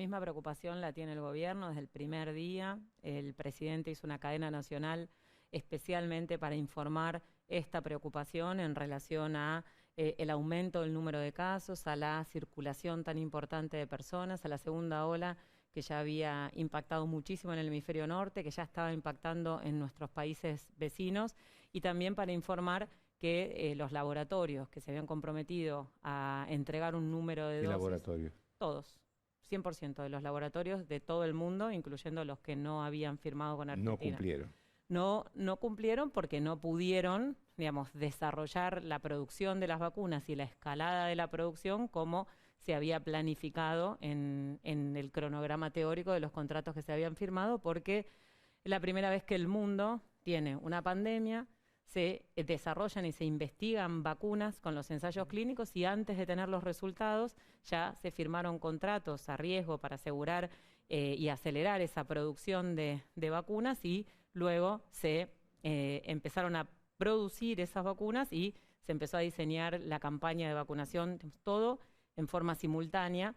misma preocupación la tiene el gobierno desde el primer día. El presidente hizo una cadena nacional especialmente para informar esta preocupación en relación a el aumento del número de casos, a la circulación tan importante de personas, a la segunda ola que ya había impactado muchísimo en el hemisferio norte, que ya estaba impactando en nuestros países vecinos, y también para informar que los laboratorios que se habían comprometido a entregar un número de ¿Qué dosis, laboratorio? todos, 100% de los laboratorios de todo el mundo, incluyendo los que no habían firmado con Argentina. No cumplieron. No cumplieron porque no pudieron, digamos, desarrollar la producción de las vacunas y la escalada de la producción como se había planificado en el cronograma teórico de los contratos que se habían firmado, porque es la primera vez que el mundo tiene una pandemia, se desarrollan y se investigan vacunas con los ensayos clínicos y antes de tener los resultados ya se firmaron contratos a riesgo para asegurar y acelerar esa producción de vacunas, y luego se empezaron a producir esas vacunas y se empezó a diseñar la campaña de vacunación, todo en forma simultánea,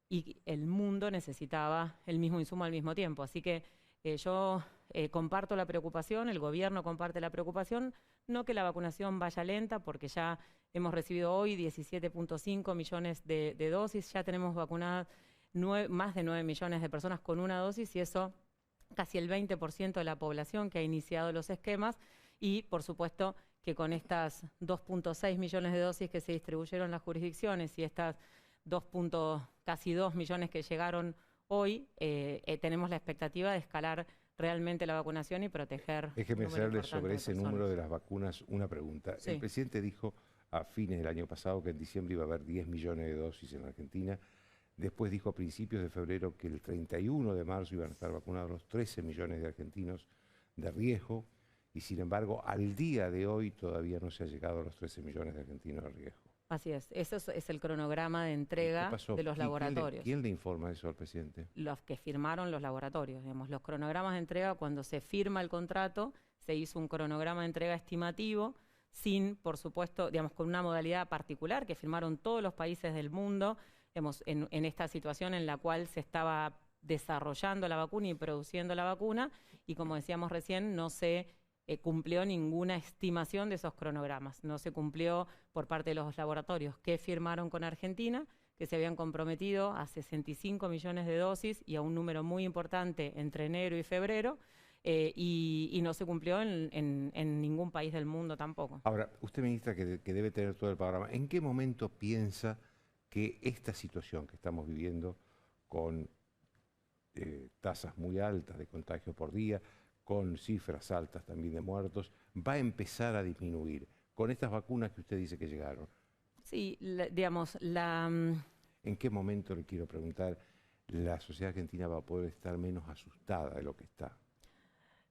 y el mundo necesitaba el mismo insumo al mismo tiempo. Así que yo comparto la preocupación, el gobierno comparte la preocupación, no que la vacunación vaya lenta, porque ya hemos recibido hoy 17.5 millones de dosis, ya tenemos vacunadas más de 9 millones de personas con una dosis, y eso casi el 20% de la población que ha iniciado los esquemas, y por supuesto que con estas 2.6 millones de dosis que se distribuyeron en las jurisdicciones y estas casi 2 millones que llegaron hoy, tenemos la expectativa de escalar realmente la vacunación y proteger. Déjeme hacerle sobre ese número de las vacunas una pregunta. Sí. El presidente dijo a fines del año pasado que en diciembre iba a haber 10 millones de dosis en Argentina. Después dijo a principios de febrero que el 31 de marzo iban a estar vacunados los 13 millones de argentinos de riesgo, y sin embargo al día de hoy todavía no se ha llegado a los 13 millones de argentinos de riesgo. Así es, eso es el cronograma de entrega de los laboratorios. ¿Quién le informa eso al presidente? Los que firmaron los laboratorios, digamos, los cronogramas de entrega. Cuando se firma el contrato, se hizo un cronograma de entrega estimativo, sin, por supuesto, digamos, con una modalidad particular que firmaron todos los países del mundo, digamos, en esta situación en la cual se estaba desarrollando la vacuna y produciendo la vacuna, y como decíamos recién, no se cumplió ninguna estimación de esos cronogramas. No se cumplió por parte de los laboratorios que firmaron con Argentina, que se habían comprometido a 65 millones de dosis y a un número muy importante entre enero y febrero, y no se cumplió en ningún país del mundo tampoco. Ahora, usted, ministra, que debe tener todo el panorama, ¿en qué momento piensa que esta situación que estamos viviendo, con tasas muy altas de contagio por día, con cifras altas también de muertos, va a empezar a disminuir con estas vacunas que usted dice que llegaron? Sí, digamos, ¿En qué momento, le quiero preguntar, la sociedad argentina va a poder estar menos asustada de lo que está?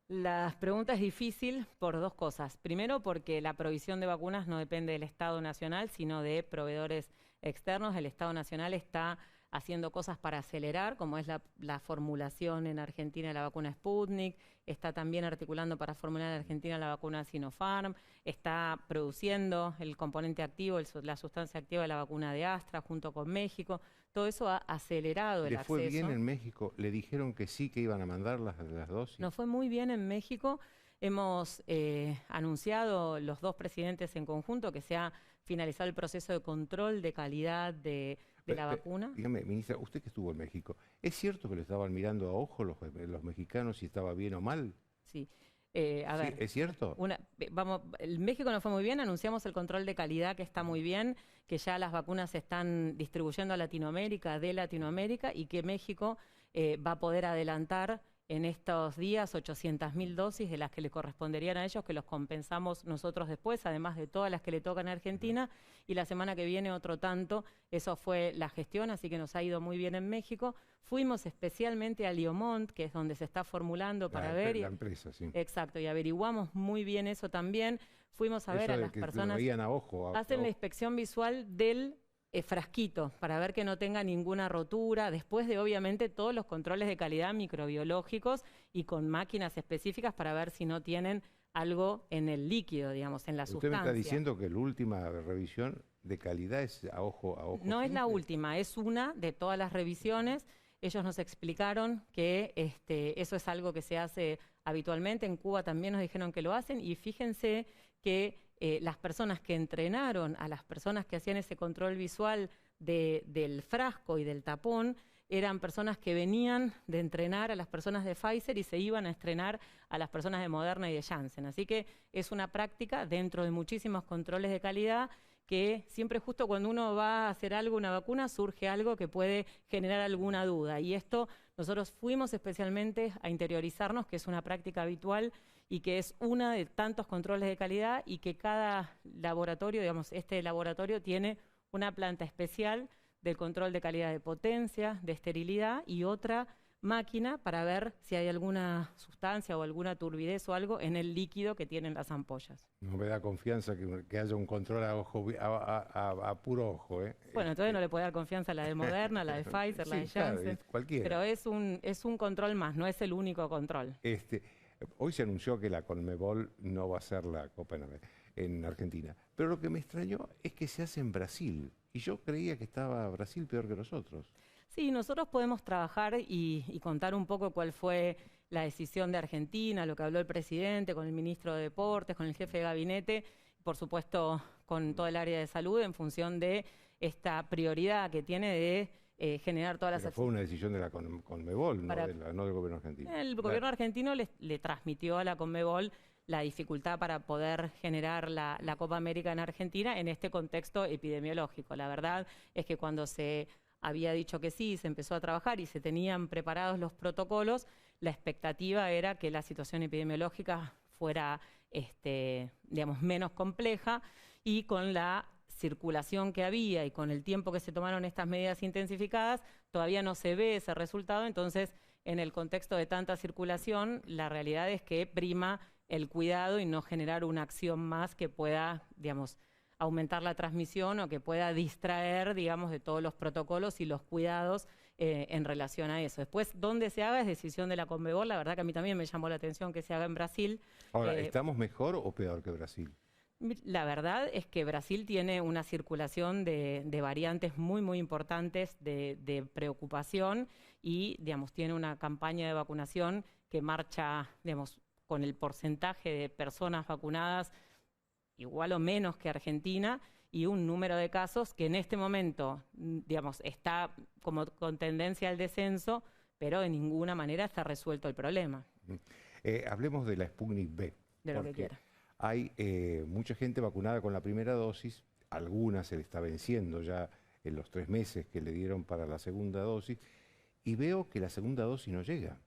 La pregunta es difícil por dos cosas. Primero, porque la provisión de vacunas no depende del Estado Nacional, sino de proveedores externos. El Estado Nacional está haciendo cosas para acelerar, como es la formulación en Argentina de la vacuna Sputnik, está también articulando para formular en Argentina la vacuna Sinopharm, está produciendo el componente activo, la sustancia activa de la vacuna de Astra junto con México. Todo eso ha acelerado el acceso. ¿Le fue bien en México? ¿Le dijeron que sí, que iban a mandar las dosis? Nos fue muy bien en México. Hemos anunciado los dos presidentes en conjunto que se ha finalizado el proceso de control de calidad de la vacuna. Dígame, ministra, usted que estuvo en México, ¿es cierto que lo estaban mirando a ojo los mexicanos si estaba bien o mal? Sí. A ver, ¿Es cierto? En México nos fue muy bien, anunciamos el control de calidad que está muy bien, que ya las vacunas se están distribuyendo a Latinoamérica, y que México va a poder adelantar en estos días 800.000 dosis de las que le corresponderían a ellos, que los compensamos nosotros después, además de todas las que le tocan a Argentina, y la semana que viene otro tanto. Eso fue la gestión, así que nos ha ido muy bien en México. Fuimos especialmente a Liomont, que es donde se está formulando para ver. La empresa, sí. Exacto, y averiguamos muy bien eso también. Fuimos a ver a las personas. Veían a ojo. Hacen la inspección visual del frasquito para ver que no tenga ninguna rotura, después de obviamente todos los controles de calidad microbiológicos y con máquinas específicas para ver si no tienen algo en el líquido, digamos, en la sustancia. Usted me está diciendo que la última revisión de calidad es a ojo. No es la última, es una de todas las revisiones. ellos nos explicaron que eso es algo que se hace habitualmente. En Cuba también nos dijeron que lo hacen, y fíjense que las personas que entrenaron a las personas que hacían ese control visual del frasco y del tapón eran personas que venían de entrenar a las personas de Pfizer y se iban a entrenar a las personas de Moderna y de Janssen. Así que es una práctica dentro de muchísimos controles de calidad que siempre justo cuando uno va a hacer algo, una vacuna, surge algo que puede generar alguna duda. Y esto nosotros fuimos especialmente a interiorizarnos, que es una práctica habitual y que es una de tantos controles de calidad, y que cada laboratorio, digamos, este laboratorio tiene una planta especial del control de calidad de potencia, de esterilidad, y otra máquina para ver si hay alguna sustancia o alguna turbidez o algo en el líquido que tienen las ampollas. No me da confianza que haya un control a puro ojo, ¿eh? Bueno, entonces no le puede dar confianza a la de Moderna, la de Pfizer, sí, la de Janssen, claro, cualquiera. Pero es un control más, no es el único control. Hoy se anunció que la Conmebol no va a ser la Copa en Argentina, pero lo que me extrañó es que se hace en Brasil, y yo creía que estaba Brasil peor que nosotros. Sí, nosotros podemos trabajar y contar un poco cuál fue la decisión de Argentina, lo que habló el presidente con el ministro de Deportes, con el jefe de gabinete, por supuesto con todo el área de salud, en función de esta prioridad que tiene de generar todas las acciones. Fue una decisión de la Conmebol, no del gobierno argentino. El gobierno argentino le transmitió a la Conmebol la dificultad para poder generar la Copa América en Argentina en este contexto epidemiológico. La verdad es que cuando se había dicho que sí, se empezó a trabajar y se tenían preparados los protocolos, la expectativa era que la situación epidemiológica fuera digamos, menos compleja, y con la circulación que había y con el tiempo que se tomaron estas medidas intensificadas, todavía no se ve ese resultado. Entonces, en el contexto de tanta circulación, la realidad es que prima el cuidado y no generar una acción más que pueda, digamos, aumentar la transmisión o que pueda distraer, digamos, de todos los protocolos y los cuidados en relación a eso. Después, dónde se haga es decisión de la Conmebol. La verdad que a mí también me llamó la atención que se haga en Brasil. Ahora, ¿estamos mejor o peor que Brasil? La verdad es que Brasil tiene una circulación de variantes muy, muy importantes de preocupación, y, digamos, tiene una campaña de vacunación que marcha, digamos, con el porcentaje de personas vacunadas igual o menos que Argentina, y un número de casos que en este momento, digamos, está como con tendencia al descenso, pero de ninguna manera está resuelto el problema. Hablemos de la Sputnik V. De lo que quiera. Hay mucha gente vacunada con la primera dosis, algunas se le está venciendo ya en los 3 meses que le dieron para la segunda dosis, y veo que la segunda dosis no llega.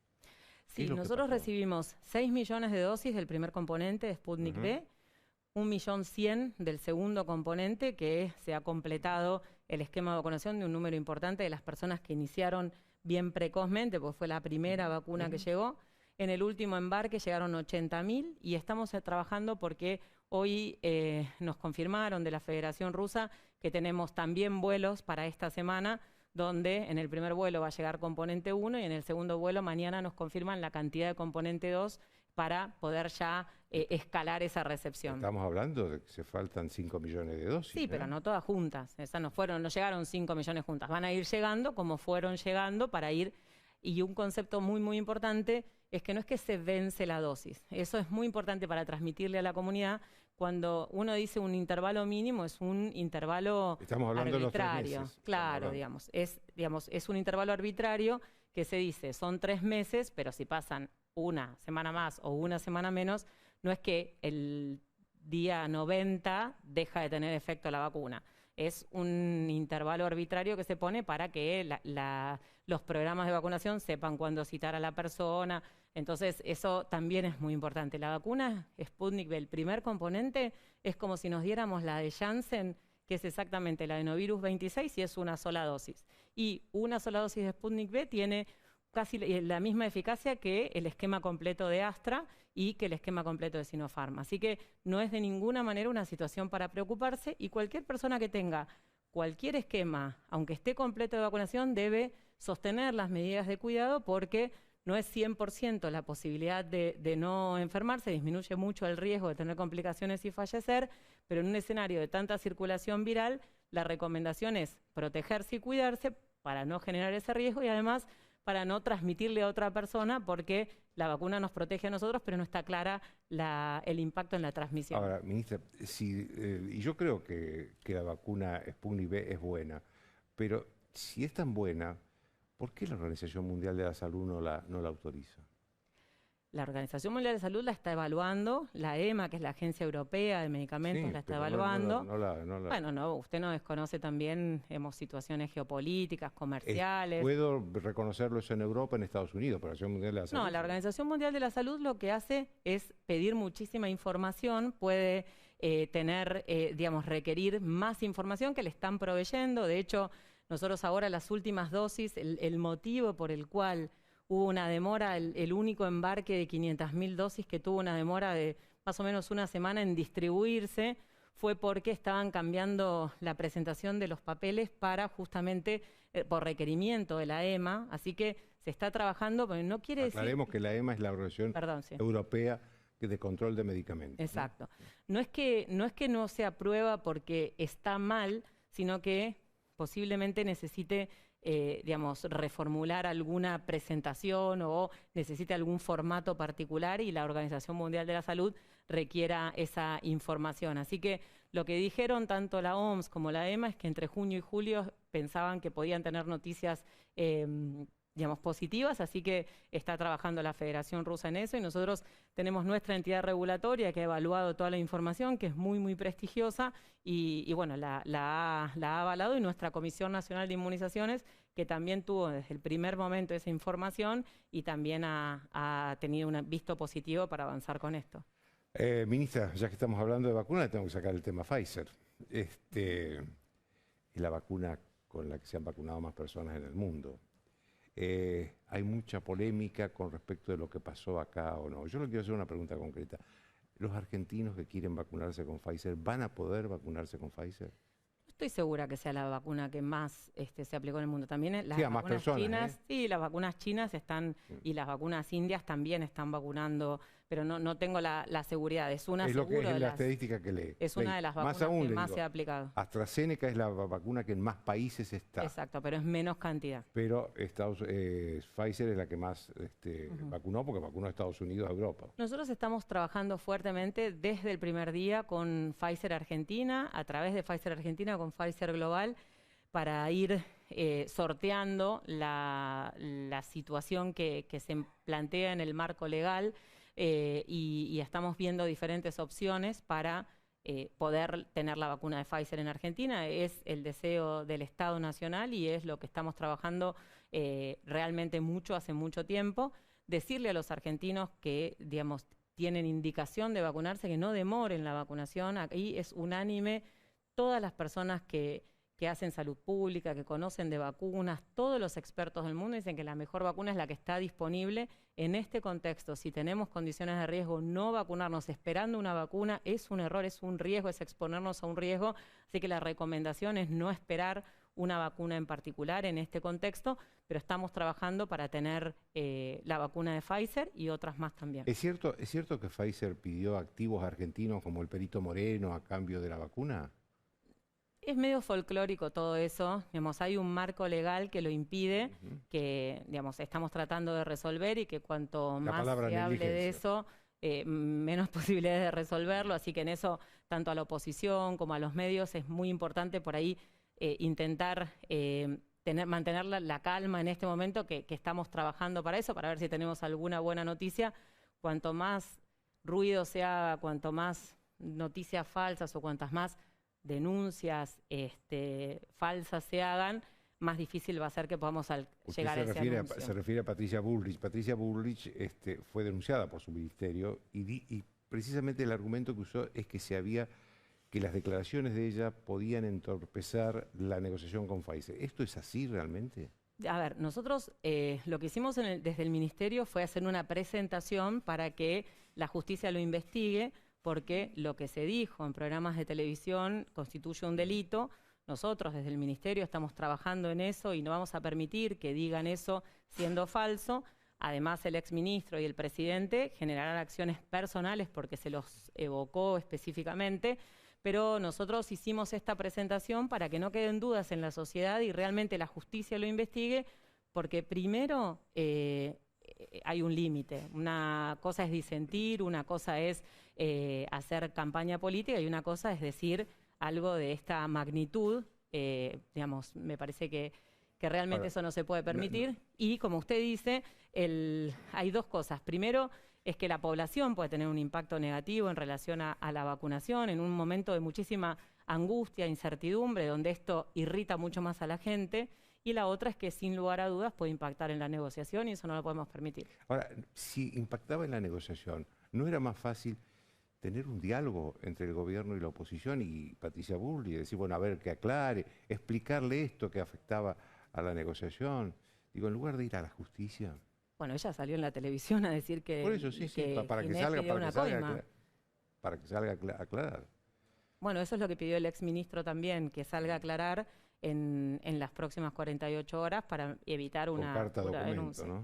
Sí, nosotros recibimos 6 millones de dosis del primer componente de Sputnik V, 1.100.000 del segundo componente, que se ha completado el esquema de vacunación de un número importante de las personas que iniciaron bien precozmente, porque fue la primera vacuna que llegó. En el último embarque llegaron 80.000, y estamos trabajando porque hoy nos confirmaron de la Federación Rusa que tenemos también vuelos para esta semana, donde en el primer vuelo va a llegar componente 1 y en el segundo vuelo mañana nos confirman la cantidad de componente 2 para poder ya escalar esa recepción. Estamos hablando de que se faltan 5 millones de dosis. Sí, pero no todas juntas. Esas no llegaron 5 millones juntas. Van a ir llegando como fueron llegando para ir. Y un concepto muy, muy importante es que no es que se vence la dosis. Eso es muy importante para transmitirle a la comunidad. Cuando uno dice un intervalo mínimo, es un intervalo arbitrario. Claro, digamos, es un intervalo arbitrario que se dice, son 3 meses, pero si pasan una semana más o una semana menos, no es que el día 90 deja de tener efecto la vacuna. Es un intervalo arbitrario que se pone para que los programas de vacunación sepan cuándo citar a la persona. Entonces, eso también es muy importante. La vacuna Sputnik V, el primer componente, es como si nos diéramos la de Janssen, que es exactamente la adenovirus 26, y es una sola dosis. Y una sola dosis de Sputnik V tiene casi la misma eficacia que el esquema completo de Astra y que el esquema completo de Sinopharm. Así que no es de ninguna manera una situación para preocuparse, y cualquier persona que tenga cualquier esquema, aunque esté completo de vacunación, debe sostener las medidas de cuidado, porque no es 100% la posibilidad de no enfermarse, disminuye mucho el riesgo de tener complicaciones y fallecer, pero en un escenario de tanta circulación viral, la recomendación es protegerse y cuidarse, para no generar ese riesgo y además para no transmitirle a otra persona, porque la vacuna nos protege a nosotros, pero no está clara el impacto en la transmisión. Ahora, ministra, y yo creo que la vacuna Sputnik V es buena, pero si es tan buena, ¿por qué la Organización Mundial de la Salud no la autoriza? La Organización Mundial de Salud la está evaluando, la EMA, que es la Agencia Europea de Medicamentos, Sí, la está pero evaluando. no la... Bueno, no, usted no desconoce también, situaciones geopolíticas, comerciales. Puedo reconocerlo eso en Europa, en Estados Unidos, pero la Organización Mundial de la Salud... No, la Organización Mundial de la Salud lo que hace es pedir muchísima información, puede requerir más información que le están proveyendo. De hecho, nosotros ahora las últimas dosis, el motivo por el cual hubo una demora, el único embarque de 500.000 dosis que tuvo una demora de más o menos una semana en distribuirse, fue porque estaban cambiando la presentación de los papeles para justamente por requerimiento de la EMA, así que se está trabajando, pero no quiere decir... Aclaremos que la EMA es la Organización Europea de Control de Medicamentos. Exacto. ¿No? No es que no se aprueba porque está mal, sino que posiblemente necesite reformular alguna presentación o necesite algún formato particular y la Organización Mundial de la Salud requiera esa información. Así que lo que dijeron tanto la OMS como la EMA es que entre junio y julio pensaban que podían tener noticias positivas, así que está trabajando la Federación Rusa en eso y nosotros tenemos nuestra entidad regulatoria que ha evaluado toda la información, que es muy, muy prestigiosa y bueno, la ha avalado, y nuestra Comisión Nacional de Inmunizaciones, que también tuvo desde el primer momento esa información y también ha tenido un visto positivo para avanzar con esto. Ministra, ya que estamos hablando de vacunas, tengo que sacar el tema Pfizer. Es la vacuna con la que se han vacunado más personas en el mundo. Hay mucha polémica con respecto de lo que pasó acá o no. Yo le quiero hacer una pregunta concreta. ¿Los argentinos que quieren vacunarse con Pfizer van a poder vacunarse con Pfizer? Estoy segura que sea la vacuna que más se aplicó en el mundo. También las sí, a más vacunas personas, chinas, sí, las vacunas chinas están, y las vacunas indias también están vacunando, pero no tengo la seguridad. Es una es lo que es de la estadística que leí. Es una de las vacunas que más se ha aplicado. AstraZeneca es la vacuna que en más países está. Exacto, pero es menos cantidad. Pero Pfizer es la que más vacunó, porque vacunó a Estados Unidos, a Europa. Nosotros estamos trabajando fuertemente desde el primer día con Pfizer Argentina, a través de Pfizer Argentina con Pfizer Global, para ir sorteando la situación que se plantea en el marco legal. Y estamos viendo diferentes opciones para poder tener la vacuna de Pfizer en Argentina. Es el deseo del Estado Nacional y es lo que estamos trabajando realmente mucho, hace mucho tiempo. Decirle a los argentinos que, tienen indicación de vacunarse, que no demoren la vacunación. Ahí es unánime, todas las personas que hacen salud pública, que conocen de vacunas, todos los expertos del mundo dicen que la mejor vacuna es la que está disponible en este contexto. Si tenemos condiciones de riesgo, no vacunarnos esperando una vacuna es un error, es un riesgo, es exponernos a un riesgo. Así que la recomendación es no esperar una vacuna en particular en este contexto, pero estamos trabajando para tener la vacuna de Pfizer y otras más también. ¿Es cierto que Pfizer pidió activos argentinos como el Perito Moreno a cambio de la vacuna? Es medio folclórico todo eso, hay un marco legal que lo impide, que estamos tratando de resolver y que cuanto más se hable de eso, menos posibilidades de resolverlo, así que en eso, tanto a la oposición como a los medios, es muy importante por ahí intentar mantener la calma en este momento, que estamos trabajando para eso, para ver si tenemos alguna buena noticia. Cuanto más ruido se haga, cuanto más noticias falsas o cuantas más denuncias falsas se hagan, más difícil va a ser que podamos llegar a ese anuncio. Se refiere a Patricia Bullrich. Patricia Bullrich fue denunciada por su ministerio y precisamente el argumento que usó es que las declaraciones de ella podían entorpecer la negociación con Pfizer. ¿Esto es así realmente? A ver, nosotros lo que hicimos desde el ministerio fue hacer una presentación para que la justicia lo investigue, porque lo que se dijo en programas de televisión constituye un delito. Nosotros desde el Ministerio estamos trabajando en eso y no vamos a permitir que digan eso siendo falso. Además, el exministro y el presidente generarán acciones personales porque se los evocó específicamente, pero nosotros hicimos esta presentación para que no queden dudas en la sociedad y realmente la justicia lo investigue, porque primero hay un límite. Una cosa es disentir, una cosa es hacer campaña política y una cosa es decir algo de esta magnitud. Digamos, me parece que realmente eso no se puede permitir. Y como usted dice, hay dos cosas. Primero, es que la población puede tener un impacto negativo en relación a la vacunación, en un momento de muchísima angustia, incertidumbre, donde esto irrita mucho más a la gente. Y la otra es que, sin lugar a dudas, puede impactar en la negociación y eso no lo podemos permitir. Ahora, si impactaba en la negociación, ¿no era más fácil tener un diálogo entre el gobierno y la oposición y Patricia Bullrich y decir, bueno, a ver, que aclare, explicarle esto que afectaba a la negociación? Digo, en lugar de ir a la justicia. Bueno, ella salió en la televisión a decir que... Por eso, sí, para que salga a aclarar. Bueno, eso es lo que pidió el exministro también, que salga a aclarar en las próximas 48 horas para evitar una carta documento, denuncia. ¿no?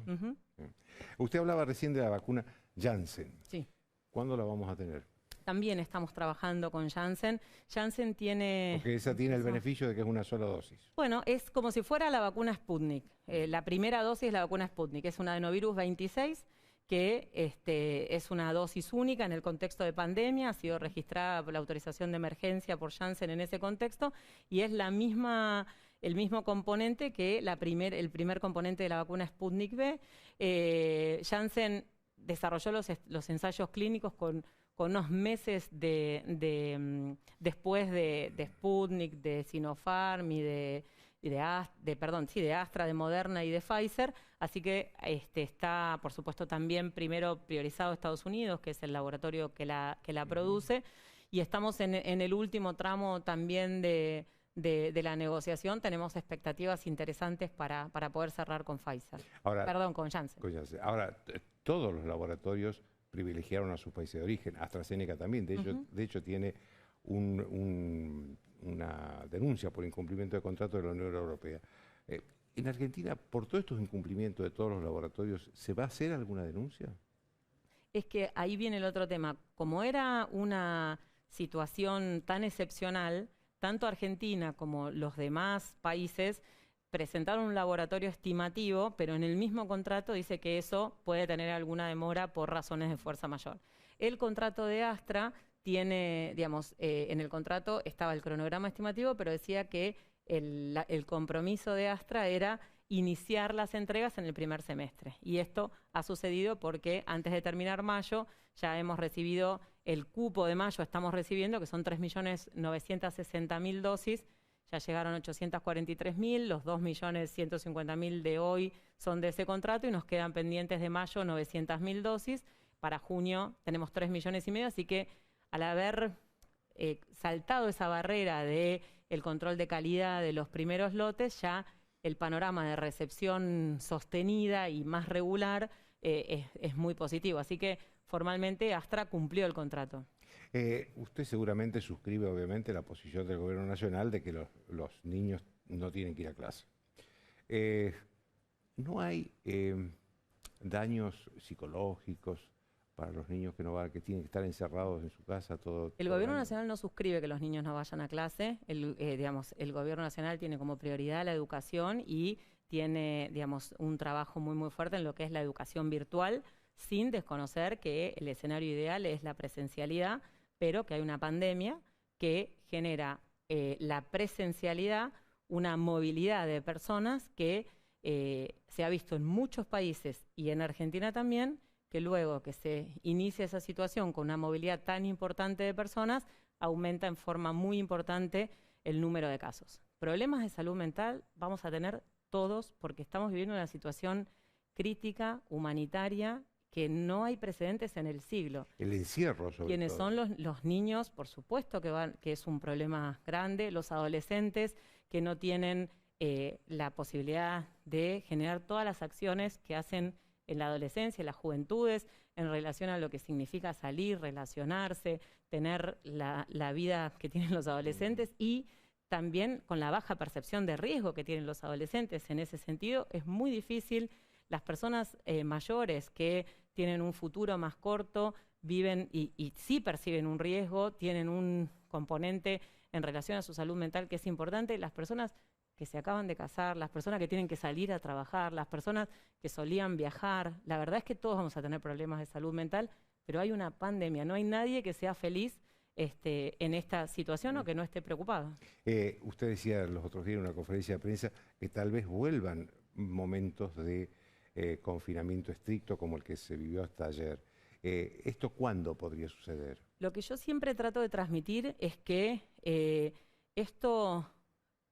Usted hablaba recién de la vacuna Janssen. Sí. ¿Cuándo la vamos a tener? También estamos trabajando con Janssen. Janssen tiene... Porque esa tiene el beneficio de que es una sola dosis. Bueno, es como si fuera la vacuna Sputnik. La primera dosis es la vacuna Sputnik. Es un adenovirus 26 que es una dosis única en el contexto de pandemia. Ha sido registrada por la autorización de emergencia por Janssen en ese contexto y es el mismo componente que el primer componente de la vacuna Sputnik V. Janssen desarrolló los ensayos clínicos con unos meses después de Sputnik, de Sinopharm y de Astra, de Moderna y de Pfizer. Así que está, por supuesto, también primero priorizado Estados Unidos, que es el laboratorio que la produce, y estamos en el último tramo también de la negociación. Tenemos expectativas interesantes para poder cerrar con Pfizer. Con Janssen. Ahora, todos los laboratorios privilegiaron a sus países de origen. AstraZeneca también, de hecho tiene una denuncia por incumplimiento de contrato de la Unión Europea. En Argentina, por todos estos incumplimientos de todos los laboratorios, ¿se va a hacer alguna denuncia? Es que ahí viene el otro tema. Como era una situación tan excepcional, tanto Argentina como los demás países presentaron un laboratorio estimativo, pero en el mismo contrato dice que eso puede tener alguna demora por razones de fuerza mayor. El contrato de Astra tiene, digamos, en el contrato estaba el cronograma estimativo, pero decía que el compromiso de Astra era iniciar las entregas en el primer semestre. Y esto ha sucedido porque antes de terminar mayo ya hemos recibido el cupo de mayo, estamos recibiendo, que son 3.960.000 dosis. Ya llegaron 843.000, los 2.150.000 de hoy son de ese contrato y nos quedan pendientes de mayo 900.000 dosis. Para junio tenemos 3,5 millones, así que al haber saltado esa barrera del control de calidad de los primeros lotes, ya el panorama de recepción sostenida y más regular es muy positivo. Así que formalmente Astra cumplió el contrato. Usted seguramente suscribe, obviamente, la posición del Gobierno Nacional de que los niños no tienen que ir a clase. ¿No hay daños psicológicos para los niños que tienen que estar encerrados en su casa todo el Gobierno Nacional no suscribe que los niños no vayan a clase. El Gobierno Nacional tiene como prioridad la educación y tiene, un trabajo muy, muy fuerte en lo que es la educación virtual, sin desconocer que el escenario ideal es la presencialidad, pero que hay una pandemia que genera la presencialidad, una movilidad de personas que se ha visto en muchos países y en Argentina también, que luego que se inicia esa situación con una movilidad tan importante de personas, aumenta en forma muy importante el número de casos. Problemas de salud mental vamos a tener todos porque estamos viviendo una situación crítica, humanitaria, que no hay precedentes en el siglo. El encierro, sobre Quienes todo. son los niños, por supuesto que es un problema grande, los adolescentes que no tienen la posibilidad de generar todas las acciones que hacen en la adolescencia, en las juventudes, en relación a lo que significa salir, relacionarse, tener la vida que tienen los adolescentes y también con la baja percepción de riesgo que tienen los adolescentes. En ese sentido, es muy difícil. Las personas mayores que tienen un futuro más corto viven y sí perciben un riesgo, tienen un componente en relación a su salud mental que es importante. Las personas que se acaban de casar, las personas que tienen que salir a trabajar, las personas que solían viajar. La verdad es que todos vamos a tener problemas de salud mental, pero hay una pandemia. No hay nadie que sea feliz en esta situación o que no esté preocupado. Usted decía los otros días en una conferencia de prensa que tal vez vuelvan momentos de confinamiento estricto como el que se vivió hasta ayer. ¿Esto cuándo podría suceder? Lo que yo siempre trato de transmitir es que esto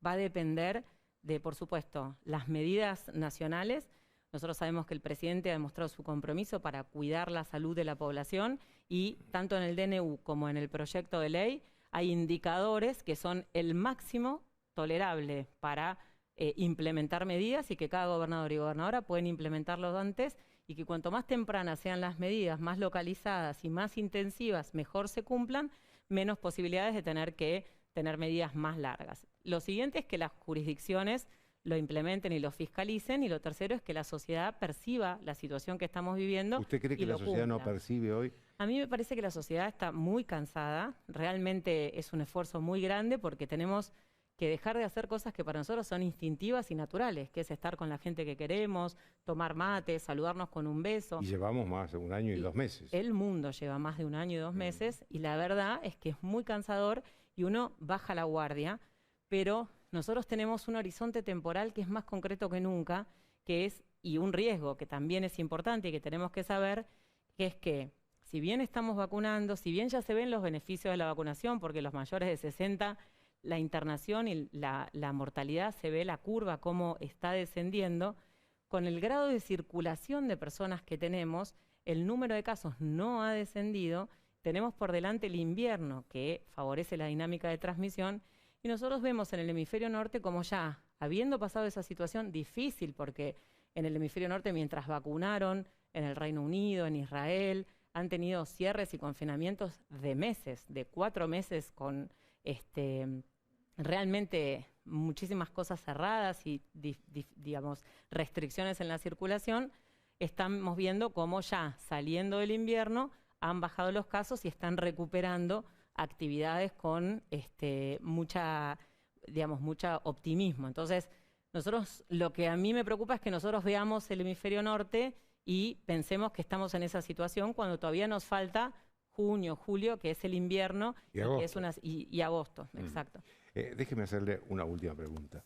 va a depender de, por supuesto, las medidas nacionales. Nosotros sabemos que el presidente ha demostrado su compromiso para cuidar la salud de la población y tanto en el DNU como en el proyecto de ley hay indicadores que son el máximo tolerable para implementar medidas y que cada gobernador y gobernadora pueden implementarlos antes y que cuanto más tempranas sean las medidas, más localizadas y más intensivas, mejor se cumplan, menos posibilidades de tener que tener medidas más largas. Lo siguiente es que las jurisdicciones lo implementen y lo fiscalicen, y lo tercero es que la sociedad perciba la situación que estamos viviendo. ¿Usted cree que la sociedad no percibe hoy? A mí me parece que la sociedad está muy cansada, realmente es un esfuerzo muy grande porque tenemos que dejar de hacer cosas que para nosotros son instintivas y naturales, que es estar con la gente que queremos, tomar mate, saludarnos con un beso. Y llevamos más de 1 año y 2 meses. El mundo lleva más de 1 año y 2 meses y la verdad es que es muy cansador y uno baja la guardia, pero nosotros tenemos un horizonte temporal que es más concreto que nunca, que es, y un riesgo que también es importante y que tenemos que saber, que es que si bien estamos vacunando, si bien ya se ven los beneficios de la vacunación, porque los mayores de 60, la internación y la mortalidad se ve la curva cómo está descendiendo, con el grado de circulación de personas que tenemos, el número de casos no ha descendido. Tenemos por delante el invierno que favorece la dinámica de transmisión y nosotros vemos en el hemisferio norte como ya, habiendo pasado esa situación difícil, porque en el hemisferio norte mientras vacunaron, en el Reino Unido, en Israel, han tenido cierres y confinamientos de meses, de 4 meses con realmente muchísimas cosas cerradas y digamos restricciones en la circulación. Estamos viendo cómo ya saliendo del invierno han bajado los casos y están recuperando actividades con mucha optimismo. Entonces, nosotros, lo que a mí me preocupa es que nosotros veamos el hemisferio norte y pensemos que estamos en esa situación cuando todavía nos falta junio, julio, que es el invierno, y agosto, y agosto, exacto. Déjeme hacerle una última pregunta.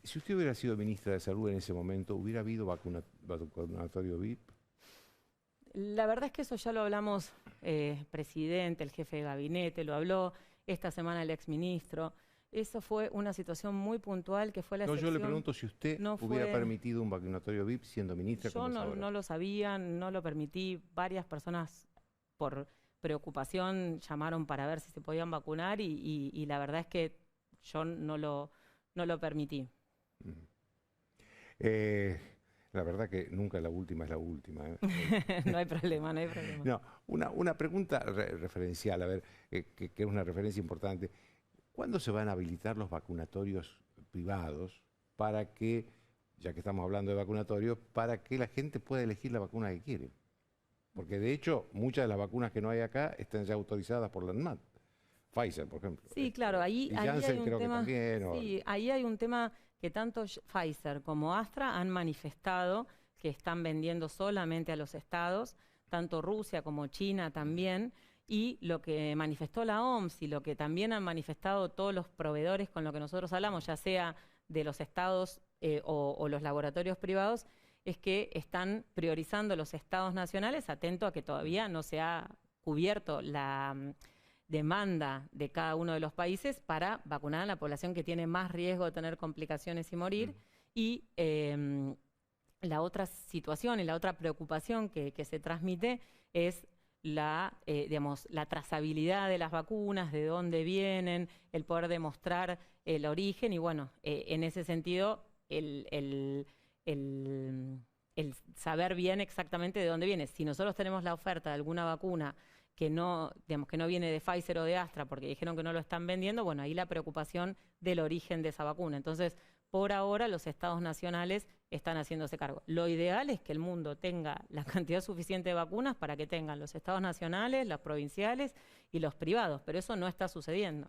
Si usted hubiera sido ministra de Salud en ese momento, ¿hubiera habido vacunatorio VIP? La verdad es que eso ya lo hablamos, presidente, el jefe de gabinete, lo habló esta semana el exministro. Eso fue una situación muy puntual que fue la excepción. Yo le pregunto si usted hubiera permitido un vacunatorio VIP siendo ministra. Yo no lo sabía, no lo permití. Varias personas por preocupación llamaron para ver si se podían vacunar y la verdad es que yo no lo permití. La verdad que nunca la última es la última. No hay problema, no hay problema. No, una pregunta referencial, a ver, que es una referencia importante. ¿Cuándo se van a habilitar los vacunatorios privados para que, ya que estamos hablando de vacunatorios, para que la gente pueda elegir la vacuna que quiere? Porque de hecho, muchas de las vacunas que no hay acá están ya autorizadas por la ANMAT. Pfizer, por ejemplo. Sí, claro, ahí hay un tema. Sí, ahí hay un tema que tanto Pfizer como Astra han manifestado que están vendiendo solamente a los estados, tanto Rusia como China también, y lo que manifestó la OMS y lo que también han manifestado todos los proveedores con lo que nosotros hablamos, ya sea de los estados o los laboratorios privados, es que están priorizando los estados nacionales, atento a que todavía no se ha cubierto la demanda de cada uno de los países para vacunar a la población que tiene más riesgo de tener complicaciones y morir. Y la otra situación y la otra preocupación que se transmite es la trazabilidad de las vacunas, de dónde vienen, el poder demostrar el origen y bueno, en ese sentido el saber bien exactamente de dónde viene. Si nosotros tenemos la oferta de alguna vacuna que no viene de Pfizer o de Astra porque dijeron que no lo están vendiendo, bueno, ahí la preocupación del origen de esa vacuna. Entonces, por ahora los estados nacionales están haciéndose cargo. Lo ideal es que el mundo tenga la cantidad suficiente de vacunas para que tengan los estados nacionales, los provinciales y los privados, pero eso no está sucediendo.